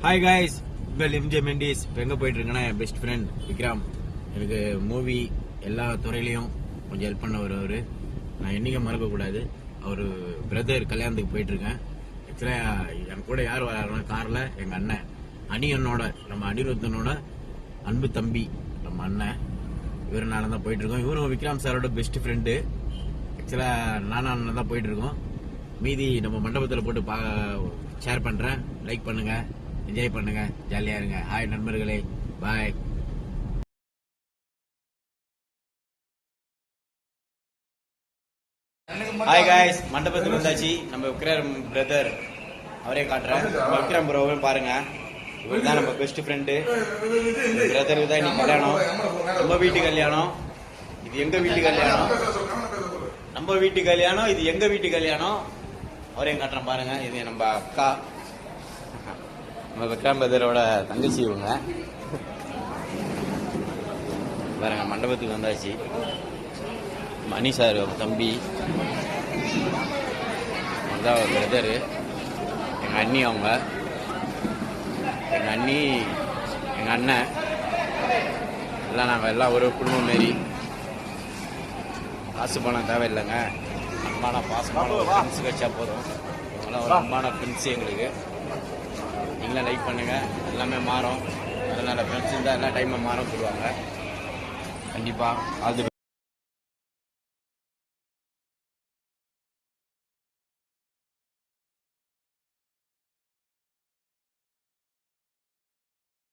Hi guys, உங்கள் MJ Mendis. இப்போ எங்கே போயிட்டு இருக்கேன்னா, என் பெஸ்ட் ஃப்ரெண்ட் விக்ரம் எனக்கு மூவி எல்லா துறையிலையும் கொஞ்சம் ஹெல்ப் பண்ண வருவார். நான் என்றைக்கும் மறக்கக்கூடாது. அவர் பிரதர் கல்யாணத்துக்கு போயிட்டு இருக்கேன். ஆக்சுவலாக என் கூட யார் வராருன்னா, காரில் எங்கள் அண்ணன் அனியனோட, நம்ம அனிருத்தனோட அன்பு தம்பி நம்ம அண்ணன். இவருனால தான் போயிட்டு இருக்கோம். இவரும் விக்ரம் சாரோட பெஸ்ட் ஃப்ரெண்டு. ஆக்சுவலாக நானும் அண்ணன் தான் போயிட்டு இருக்கோம். மீதி நம்ம மண்டபத்தில் போட்டு ஷேர் பண்ணுறேன். லைக் பண்ணுங்க, என்ஜாய் பண்ணுங்க, ஜாலியா இருங்க. ஹாய் நண்பர்களே, பாய். ஹாய் காய்ஸ், மண்டபத்துக்கு வந்தாச்சு. நம்ம விக்ரம் பிரதர் அவரே காட்டுறேன். நம்ம விக்ரம் ப்ரோவும் பாருங்க. இவர் தான் நம்ம பெஸ்ட் ஃப்ரெண்டு. பிரதருக்கு தான் இன்னைக்கு கல்யாணம். நம்ம வீட்டு கல்யாணம், இது எங்க வீட்டு கல்யாணம். நம்ம வீட்டு கல்யாணம், இது எங்க வீட்டு கல்யாணம். அவரே காட்டுறேன் பாருங்க. இது நம்ம அக்கா, நம்ம விக்ரம் பிரதரோட தங்கச்சி. இவங்க பாருங்க, மண்டபத்துக்கு வந்தாச்சு. மணி சார் தம்பி, அதுதான் ஒரு பிரதரு. எங்கள் அண்ணி, அவங்க எங்கள் அண்ணி, எங்கள் அண்ணன் எல்லாம் நாங்கள் எல்லாம் ஒரு குடும்பம் மாரி. காசு பணம் தேவையில்லைங்க. அன்பான பாசமான ஃப்ரெண்ட்ஸு வச்சா போதும். இவங்களாம் ஒரு அன்பான ஃப்ரெண்ட்ஸு எங்களுக்கு. நீங்களாம் லைக் பண்ணுங்க, எல்லாமே மாறும். அதனால ஃப்ரெண்ட்ஸ் இருந்தால் எல்லா டைமும் மாறும் சொல்லுவாங்க. கண்டிப்பாக அது